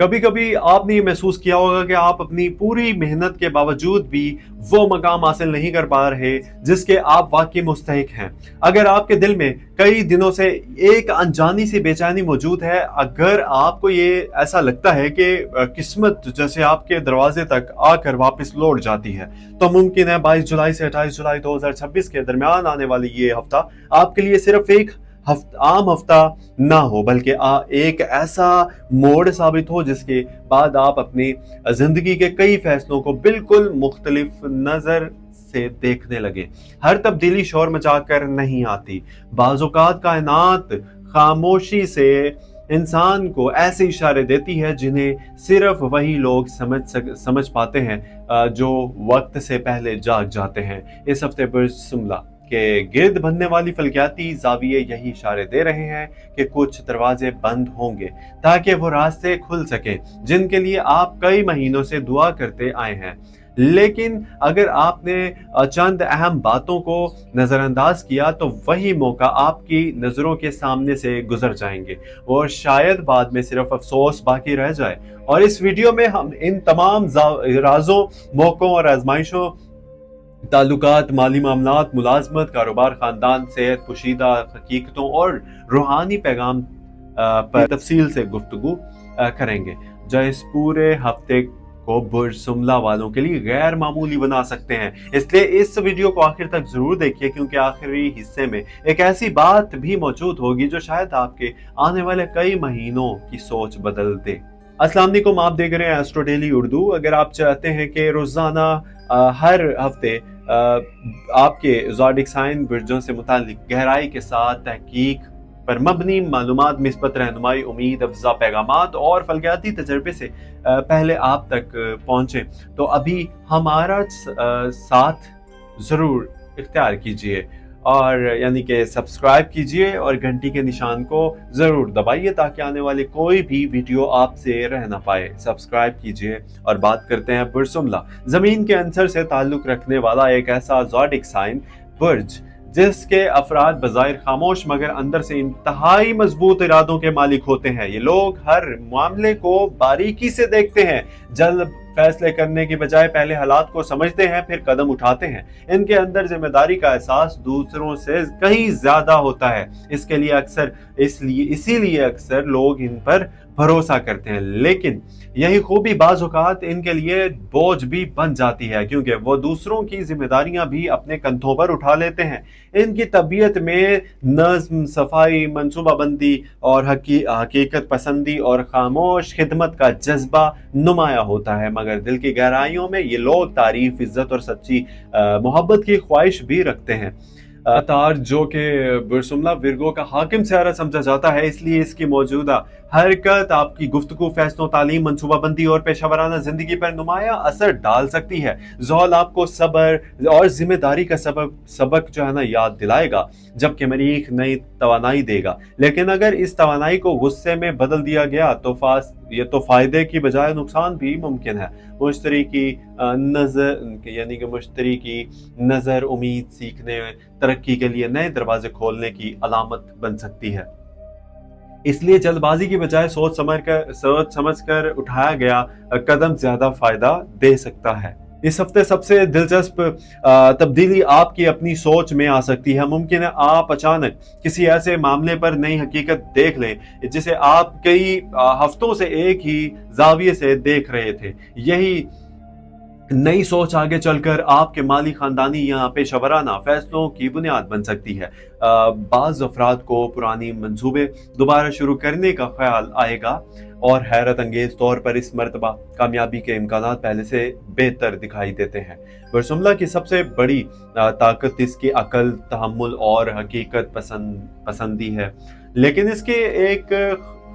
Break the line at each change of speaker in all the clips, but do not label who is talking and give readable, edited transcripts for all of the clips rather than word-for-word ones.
कभी कभी आपने ये महसूस किया होगा कि आप अपनी पूरी मेहनत के बावजूद भी वो मकाम हासिल नहीं कर पा रहे जिसके आप वाकई मुस्तहिक हैं। अगर आपके दिल में कई दिनों से एक अनजानी सी बेचैनी मौजूद है, अगर आपको ये ऐसा लगता है कि किस्मत जैसे आपके दरवाजे तक आकर वापस लौट जाती है, तो मुमकिन है 22 जुलाई से 28 जुलाई 2026 के दरमियान आने वाली ये हफ्ता आपके लिए सिर्फ एक आम हफ्ता ना हो, बल्कि एक ऐसा मोड़ साबित हो जिसके बाद आप अपनी जिंदगी के कई फैसलों को बिल्कुल मुख्तलिफ नजर से देखने लगे। हर तब्दीली शोर मचाकर नहीं आती। बाज़-औक़ात कायनात खामोशी से इंसान को ऐसे इशारे देती है जिन्हें सिर्फ वही लोग समझ पाते हैं जो वक्त से पहले जाग जाते हैं। इस हफ्ते पर सुमला के गिर्द बनने वाली फलकियाती जाविये यही इशारे दे रहे हैं कि कुछ दरवाजे बंद होंगे ताकि वो रास्ते खुल सके जिनके लिए आप कई महीनों से दुआ करते आए हैं। लेकिन अगर आपने चंद अहम बातों को नज़रअंदाज किया तो वही मौका आपकी नज़रों के सामने से गुजर जाएंगे और शायद बाद में सिर्फ अफसोस बाकी रह जाए। और इस वीडियो में हम इन तमाम राजों, मौक़ों और आजमाइशों, ताल्लुकात, माली मामलात, मुलाजमत, कारोबार, खानदान, सेहत, पोशीदा हकीकतों और रूहानी पैगाम पर तफसील से गुफ्तगू करेंगे जो इस पूरे हफ्ते को बुर्ज सुमला वालों के लिए गैर मामूली बना सकते हैं। इसलिए इस वीडियो को आखिर तक जरूर देखिए, क्योंकि आखिरी हिस्से में एक ऐसी बात भी मौजूद होगी जो शायद आपके आने वाले कई महीनों की सोच बदल दे। अस्सलाम वालेकुम, आप देख रहे हैं एस्ट्रो डेली उर्दू। अगर आप चाहते हैं कि रोजाना हर हफ्ते आपके ज़ोडिक साइन बुर्जों से मुतालिक गहराई के साथ तहकीक पर मबनी मालूमात, मिस्बत रहनुमाई, उम्मीद अफजा पैगामात और फलकियाती तजर्बे से पहले आप तक पहुँचे, तो अभी हमारा साथ ज़रूर इख्तियार कीजिए और यानी कि सब्सक्राइब कीजिए और घंटी के निशान को ज़रूर दबाइए ताकि आने वाले कोई भी वीडियो आपसे रह ना पाए। सब्सक्राइब कीजिए। और बात करते हैं बुर्ज सुमला, ज़मीन के अंसर से ताल्लुक़ रखने वाला एक ऐसा ज़ोडिक साइन बुर्ज जिसके अफराद बज़ाहिर खामोश मगर अंदर से इंतहाई मजबूत इरादों के मालिक होते हैं। ये लोग हर मामले को बारीकी से देखते हैं, जल्द फैसले करने की बजाय पहले हालात को समझते हैं फिर कदम उठाते हैं। इनके अंदर जिम्मेदारी का एहसास दूसरों से कहीं ज्यादा होता है। इसीलिए अक्सर लोग इन पर भरोसा करते हैं, लेकिन यही खूबी बाज़ औक़ात इनके लिए बोझ भी बन जाती है, क्योंकि वो दूसरों की जिम्मेदारियां भी अपने कंधों पर उठा लेते हैं। इनकी तबीयत में नज़्म, सफाई, मनसूबाबंदी और हकीकत पसंदी और खामोश खिदमत का जज्बा नुमाया होता है, मगर दिल की गहराइयों में ये लोग तारीफ, इज्जत और सच्ची मोहब्बत की ख्वाहिश भी रखते हैं। तार जो कि बुर्ज-सुमला विर्गो का हाकिम सियारा समझा जाता है, इसलिए इसकी मौजूदा हरकत आपकी गुफ्तगू, फैसलों, तालीम, मनसूबाबंदी और पेशावराना जिंदगी पर नुमाया असर डाल सकती है। ज़ोल आपको सब्र और जिम्मेदारी का सबक जो है ना याद दिलाएगा, जबकि मरीख नई तवानाई देगा। लेकिन अगर इस तवानाई को गुस्से में बदल दिया गया तो ये तो फायदे की बजाय नुकसान भी मुमकिन है। मुश्तरी की नज़र उम्मीद, सीखने, तरक्की के लिए नए दरवाजे खोलने की अलामत बन सकती है। इसलिए जल्दबाजी की बजाय सोच समझ कर उठाया गया कदम ज्यादा फायदा दे सकता है। इस हफ्ते सबसे दिलचस्प तब्दीली आपकी अपनी सोच में आ सकती है। मुमकिन है आप अचानक किसी ऐसे मामले पर नई हकीकत देख लें जिसे आप कई हफ्तों से एक ही जाविये से देख रहे थे। यही नई सोच आगे चलकर आपके माली, खानदानी या पेशावराना फैसलों की बुनियाद बन सकती है। बाज़ अफराद को पुरानी मंसूबे दोबारा शुरू करने का ख्याल आएगा और हैरत अंगेज तौर पर इस मर्तबा कामयाबी के इम्कानात पहले से बेहतर दिखाई देते हैं। बुर्ज-सुमला की सबसे बड़ी ताकत इसकी अकल, तहम्मुल और हकीकत पसंदी है, लेकिन इसकी एक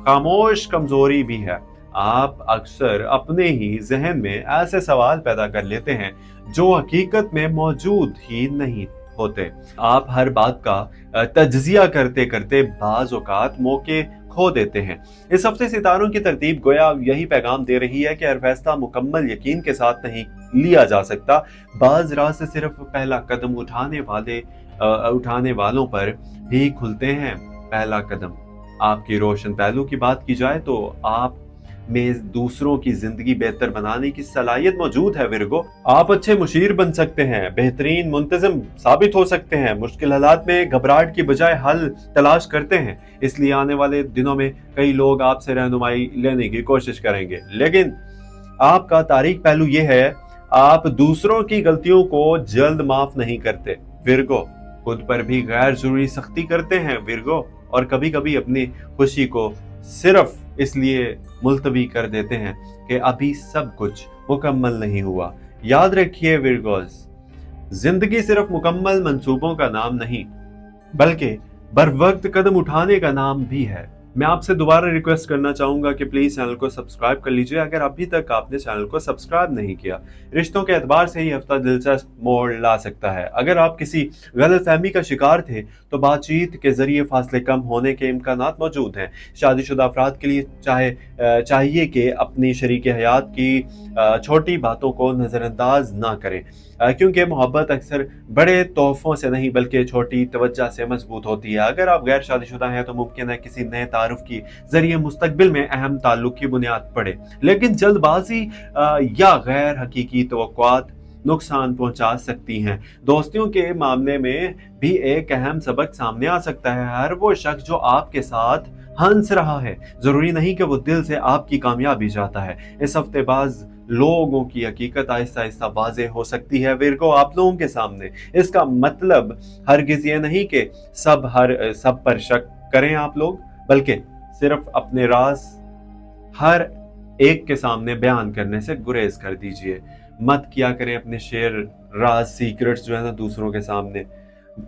खामोश कमजोरी भी है। आप अक्सर अपने ही जहन में ऐसे सवाल पैदा कर लेते हैं जो हकीकत में मौजूद ही नहीं होते। आप हर बात का तज्जिया करते करते बाज़ औक़ात मौके खो देते हैं। इस हफ्ते सितारों की तरतीब गोया यही पैगाम दे रही है कि हर फैसला मुकम्मल यकीन के साथ नहीं लिया जा सकता। बाज़ रास्ते सिर्फ पहला कदम उठाने वालों पर ही खुलते हैं। पहला कदम आपकी रोशन पहलू की बात की जाए तो आप में दूसरों की जिंदगी बेहतर बनाने की सलाहियत मौजूद है विर्गो। आप अच्छे मुशीर बन सकते हैं, बेहतरीन मुंतज़िम साबित हो सकते हैं, मुश्किल हालात में घबराहट की बजाय हल तलाश करते हैं। इसलिए आने वाले दिनों में कई लोग आपसे रहनुमाई लेने की कोशिश करेंगे, लेकिन आपका तारीख पहलू ये है, आप दूसरों की गलतियों को जल्द माफ नहीं करते विर्गो। खुद पर भी गैर जरूरी सख्ती करते हैं विर्गो, और कभी कभी अपनी खुशी को सिर्फ इसलिए मुलतवी कर देते हैं कि अभी सब कुछ मुकम्मल नहीं हुआ। याद रखिए विर्गोस, जिंदगी सिर्फ मुकम्मल मंसूबों का नाम नहीं, बल्कि बर वक्त कदम उठाने का नाम भी है। मैं आपसे दोबारा रिक्वेस्ट करना चाहूंगा कि प्लीज चैनल को सब्सक्राइब कर लीजिए अगर अभी तक आपने चैनल को सब्सक्राइब नहीं किया। रिश्तों के एतबार से ही हफ्ता दिलचस्प मोड़ ला सकता है। अगर आप किसी गलतफहमी का शिकार थे तो बातचीत के जरिए फासले कम होने के इम्कानात मौजूद हैं। शादीशुदा अफराद के लिए चाहिए कि अपनी शरीक हयात की छोटी बातों को नज़रअंदाज ना करें, क्योंकि मोहब्बत अक्सर बड़े तोहफों से नहीं बल्कि छोटी तवज्जो से मजबूत होती है। अगर आप गैर शादीशुदा हैं तो मुमकिन है किसी नए तारुफ की जरिए मुस्तकबिल में अहम ताल्लुक की बुनियाद पड़े, लेकिन जल्दबाजी या गैर हकीकी तवक्कुआत नुकसान पहुंचा सकती हैं। दोस्तियों के मामले में भी एक अहम सबक सामने आ सकता है। हर वो शख्स जो आपके साथ हंस रहा है जरूरी नहीं कि वो दिल से आपकी कामयाबी चाहता है। इस हफ्ते बाज लोगों की हकीकत आहिस्ता आहिस्ता वाज़ेह हो सकती है विर्गो आप लोगों के सामने। इसका मतलब हरगिज ये नहीं कि सब पर शक करें आप लोग, बल्कि सिर्फ अपने राज हर एक के सामने बयान करने से गुरेज कर दीजिए। मत किया करें अपने शेर राज सीक्रेट्स जो है ना दूसरों के सामने।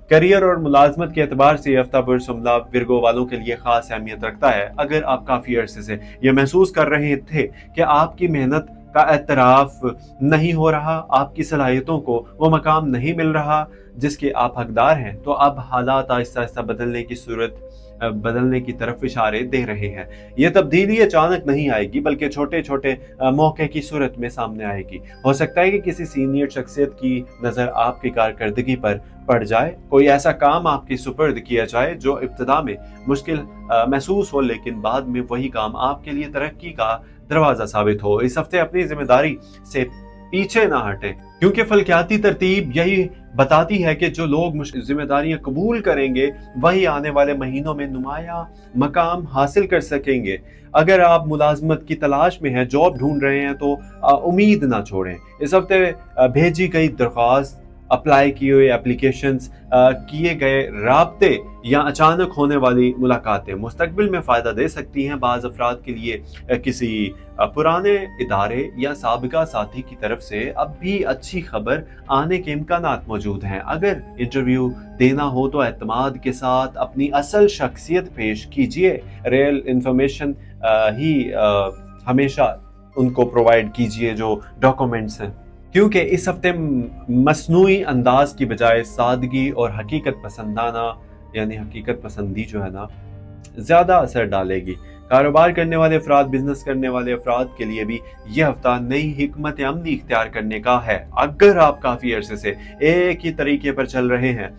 करियर और मुलाजमत के एतबार से हफ्ता बरसुमला विर्गो वालों के लिए खास अहमियत रखता है। अगर आप काफी अरसे से यह महसूस कर रहे थे कि आपकी मेहनत का एतराफ नहीं हो रहा, आपकी सलाहियतों को वो मकाम नहीं मिल रहा जिसके आप हकदार हैं, तो अब हालात आहिस्ता आहिस्ता बदलने की तरफ इशारे दे रहे हैं। ये तब्दीली अचानक नहीं आएगी बल्कि छोटे छोटे मौके की सूरत में सामने आएगी। हो सकता है कि किसी सीनियर शख्सियत की नज़र आपकी कारकर्दगी पर पड़ जाए, कोई ऐसा काम आपकी सुपर्द किया जाए जो इब्तिदा में मुश्किल महसूस हो लेकिन बाद में वही काम आपके लिए तरक्की का दरवाजा साबित हो। इस हफ्ते अपनी जिम्मेदारी से पीछे ना हटें, क्योंकि फलकियाती तरतीब यही बताती है कि जो लोग जिम्मेदारियां कबूल करेंगे वही आने वाले महीनों में नुमाया मकाम हासिल कर सकेंगे। अगर आप मुलाजमत की तलाश में हैं, जॉब ढूंढ रहे हैं, तो उम्मीद ना छोड़ें। इस हफ्ते भेजी गई दरख्वास्त, अप्लाई किए हुए एप्लीकेशंस, किए गए राब्ते या अचानक होने वाली मुलाकातें मुस्तकबिल में फ़ायदा दे सकती हैं। बाज़ अफराद के लिए किसी पुराने इदारे या साबिका साथी की तरफ से अब भी अच्छी खबर आने के इम्कानात मौजूद हैं। अगर इंटरव्यू देना हो तो एतमाद के साथ अपनी असल शख्सियत पेश कीजिए। रियल इंफॉर्मेशन ही हमेशा उनको प्रोवाइड कीजिए जो डॉक्यूमेंट्स हैं, क्योंकि इस हफ्ते मसनूई अंदाज की बजाय सादगी और हकीकत पसंदी जो है ना ज़्यादा असर डालेगी। कारोबार करने वाले अफराद, बिजनेस करने वाले अफराद के लिए भी यह हफ्ता नई हिकमत अमली इख्तियार करने का है। अगर आप काफ़ी अरसे से एक ही तरीके पर चल रहे हैं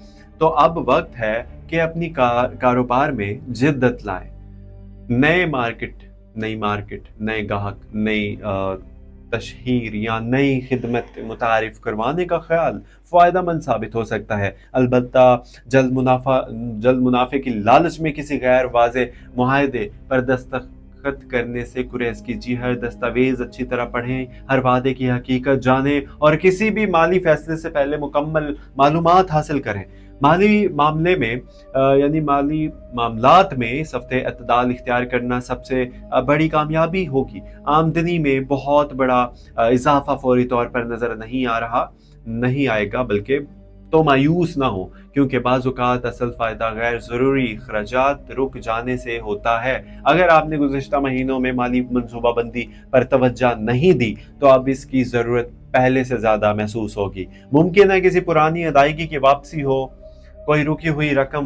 तो अब वक्त है कि अपनी कारोबार में जिद्दत लाएं। नई मार्केट, नए ग्राहक, नई तशहीर या नई खिदमत मुतारिफ करवाने का ख्याल फ़ायदेमंद साबित हो सकता है। अलबत्ता जल्द मुनाफे की लालच में किसी गैर वाज़े मुआहदे पर दस्तखत करने से गुरेज कीजिए। हर दस्तावेज अच्छी तरह पढ़ें, हर वादे की हकीकत जानें और किसी भी माली फैसले से पहले मुकम्मल मालूमात हासिल करें। माली मामलात में इस हफ्ते अतदाल इख्तियार करना सबसे बड़ी कामयाबी होगी। आमदनी में बहुत बड़ा इजाफा फौरी तौर पर नजर नहीं आएगा, बल्कि तो मायूस ना हो, क्योंकि बाज़-औक़ात असल फ़ायदा गैर ज़रूरी अखराजात रुक जाने से होता है। अगर आपने गुज़िश्ता महीनों में माली मनसूबाबंदी पर तवज्जो नहीं दी तो अब इसकी ज़रूरत पहले से ज़्यादा महसूस होगी। मुमकिन है किसी पुरानी अदायगी की वापसी हो, कोई रुकी हुई रकम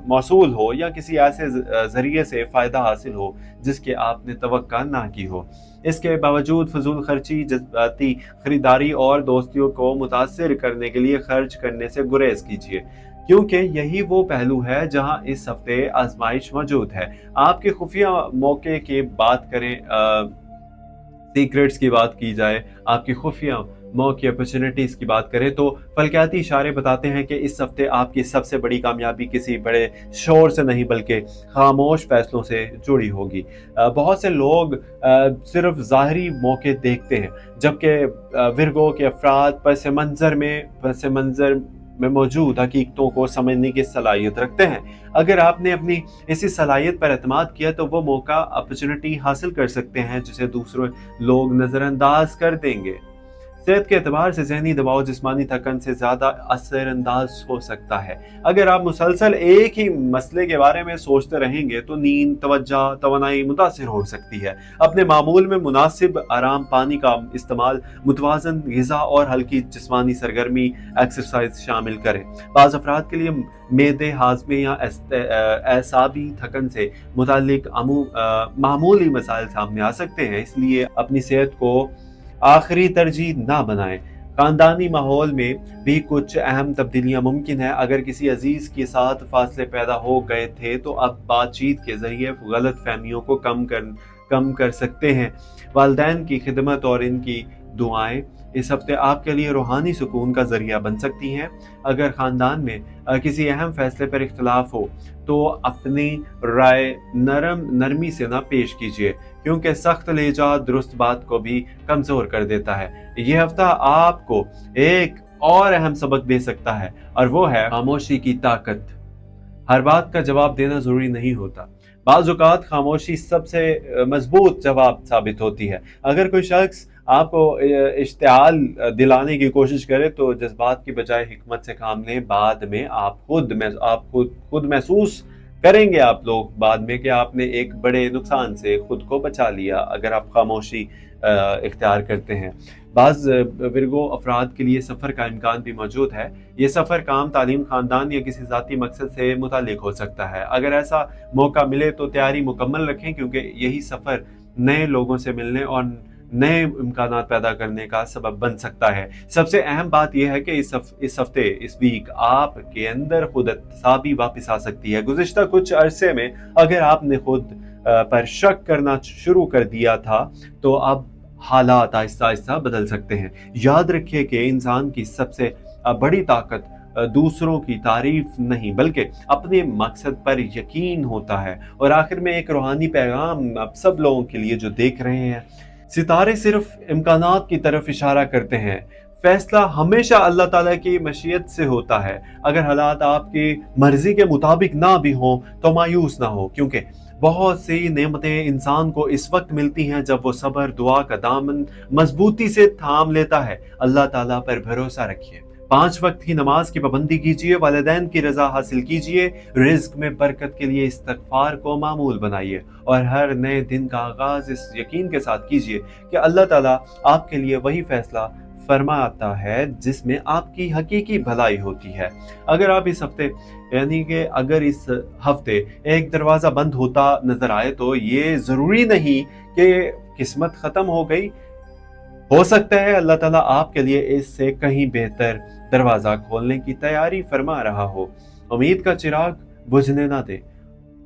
मौसूल हो या किसी ऐसे ज़रिए से फ़ायदा हासिल हो जिसके आपने तवक्का ना की हो। इसके बावजूद फजूल खर्ची, जज्बाती खरीदारी और दोस्तियों को मुतासिर करने के लिए खर्च करने से गुरेज कीजिए। क्योंकि यही वो पहलू है जहां इस हफ्ते आजमाइश मौजूद है। आपके खुफिया मौके की बात करें, सीक्रेट्स की बात की जाए, आपकी खुफिया मौके अपॉर्चुनिटीज़ की बात करें, तो फल्कियाती इशारे बताते हैं कि इस हफ्ते आपकी सबसे बड़ी कामयाबी किसी बड़े शोर से नहीं बल्कि खामोश फैसलों से जुड़ी होगी। बहुत से लोग सिर्फ ज़ाहरी मौके देखते हैं, जबकि विरगो के अफराद पस मंज़र में मौजूद हकीकतों को समझने की सलाहियत रखते हैं। अगर आपने अपनी इसी सलाहियत पर एतमाद किया तो वो मौका अपॉर्चुनिटी हासिल कर सकते हैं जिसे दूसरे लोग नज़रअंदाज कर देंगे। सेहत के एतबार से ज़हनी दबाव जिस्मानी थकन से ज़्यादा असरअंदाज हो सकता है। अगर आप मुसलसल एक ही मसले के बारे में सोचते रहेंगे तो नींद, तवज्जो, तवानाई मुतासिर हो सकती है। अपने मामूल में मुनासिब आराम, पानी का इस्तेमाल, मुतवाज़न ग़िज़ा और हल्की जिस्मानी सरगर्मी एक्सरसाइज शामिल करें। बाज़ अफराद के लिए मेदे, हाज़मे या एसाबी थकन से मुताल्लिक मामूली मसाइल सामने आ सकते हैं, इसलिए अपनी सेहत को आखिरी तरजीह ना बनाएं। खानदानी माहौल में भी कुछ अहम तब्दीलियां मुमकिन है। अगर किसी अजीज के साथ फासले पैदा हो गए थे तो अब बातचीत के जरिए गलत फहमियों को कम कर सकते हैं। वालिदैन की खिदमत और इनकी दुआएं इस हफ्ते आपके लिए रूहानी सुकून का जरिया बन सकती हैं। अगर खानदान में किसी अहम फैसले पर इख्तलाफ हो तो अपनी राय नरमी से ना पेश कीजिए, क्योंकि सख्त लहजा दुरुस्त बात को भी कमज़ोर कर देता है। यह हफ्ता आपको एक और अहम सबक दे सकता है और वो है खामोशी की ताकत। हर बात का जवाब देना ज़रूरी नहीं होता। बाज़ औक़ात खामोशी सबसे मजबूत जवाब साबित होती है। अगर कोई शख्स आपको इश्तियाल दिलाने की कोशिश करे तो जज्बात की बजाय हिकमत से काम लें। बाद में आप खुद महसूस करेंगे, आप लोग बाद में, कि आपने एक बड़े नुकसान से खुद को बचा लिया अगर आप खामोशी इख्तियार करते हैं। बाज़ विरगो अफराद के लिए सफ़र का इम्कान भी मौजूद है। ये सफ़र काम, तालीम, ख़ानदान या किसी ज़ाती मकसद से मुताल्लिक हो सकता है। अगर ऐसा मौका मिले तो तैयारी मुकम्मल रखें, क्योंकि यही सफ़र नए लोगों से मिलने और नए इम्कानात पैदा करने का सबब बन सकता है। सबसे अहम बात यह है कि इस हफ्ते, इस वीक, आपके अंदर खुद एहतसाबी वापस आ सकती है। गुज़िश्ता कुछ अरसे में अगर आपने खुद पर शक करना शुरू कर दिया था तो अब हालात आहिस्ता आहिस्ता बदल सकते हैं। याद रखिए कि इंसान की सबसे बड़ी ताकत दूसरों की तारीफ नहीं बल्कि अपने मकसद पर यकीन होता है। और आखिर में एक रूहानी पैगाम आप सब लोगों के लिए जो देख रहे हैं, सितारे सिर्फ इम्कानात की तरफ इशारा करते हैं। फैसला हमेशा अल्लाह ताला की मशीयत से होता है। अगर हालात आपकी मर्जी के मुताबिक ना भी हों तो मायूस ना हो, क्योंकि बहुत सी नेमतें इंसान को इस वक्त मिलती हैं जब वो सब्र, दुआ का दामन मजबूती से थाम लेता है। अल्लाह ताला पर भरोसा रखिए। 5 वक्त की नमाज की पाबंदी कीजिए, वालिदैन की रजा हासिल कीजिए, रिज्क में बरकत के लिए इस्तगफार को मामूल बनाइए और हर नए दिन का आगाज इस यकीन के साथ कीजिए कि अल्लाह ताला आपके लिए वही फैसला फरमाता है जिसमें आपकी हकीकी भलाई होती है। अगर आप इस हफ्ते अगर इस हफ्ते एक दरवाज़ा बंद होता नजर आए तो ये ज़रूरी नहीं कि किस्मत ख़त्म हो गई। हो सकता है अल्लाह ताला आपके लिए इससे कहीं बेहतर दरवाज़ा खोलने की तैयारी फरमा रहा हो। उम्मीद का चिराग बुझने ना दे।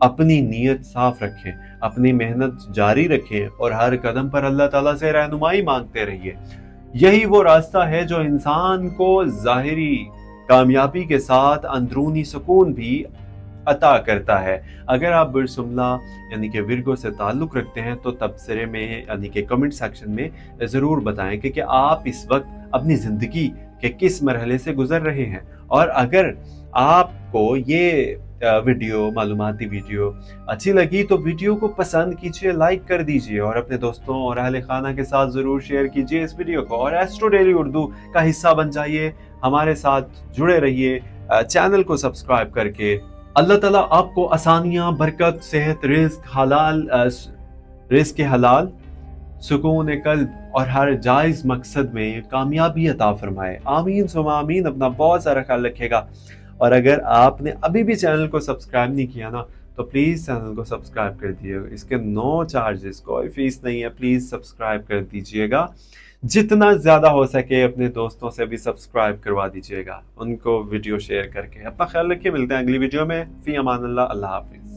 अपनी नीयत साफ रखें, अपनी मेहनत जारी रखें और हर कदम पर अल्लाह ताला से रहनुमाई मांगते रहिए। यही वो रास्ता है जो इंसान को ज़ाहिरी कामयाबी के साथ अंदरूनी सुकून भी अता करता है। अगर आप बिरसुमला यानी कि विरगो से ताल्लुक़ रखते हैं तो तबसरे में यानी कि कमेंट सेक्शन में ज़रूर बताएं कि आप इस वक्त अपनी ज़िंदगी के किस मरहले से गुजर रहे हैं। और अगर आपको ये वीडियो, मालूमाती वीडियो अच्छी लगी तो वीडियो को पसंद कीजिए, लाइक कर दीजिए और अपने दोस्तों और अहले खाना के साथ ज़रूर शेयर कीजिए इस वीडियो को। और एस्ट्रो डेली उर्दू का हिस्सा बन जाइए, हमारे साथ जुड़े रहिए चैनल को सब्सक्राइब करके। अल्लाह ताला आपको आसानियाँ, बरकत, सेहत, रिज़्क के हलाल, सुकून कल्ब और हर जायज़ मकसद में कामयाबी अता फरमाए। आमीन सुमा आमीन। अपना बहुत सारा ख्याल रखेगा। और अगर आपने अभी भी चैनल को सब्सक्राइब नहीं किया ना तो प्लीज़ चैनल को सब्सक्राइब कर दीजिएगा। इसके नो चार्जेस, कोई फीस नहीं है, प्लीज़ सब्सक्राइब कर दीजिएगा। جتنا زیادہ ہو سکے اپنے دوستوں سے بھی سبسکرائب کروا دیجیے گا، ان کو ویڈیو شیئر کر کے۔ اپنا خیال رکھیے، ملتے ہیں اگلی ویڈیو میں۔ فی امان اللہ، اللہ حافظ۔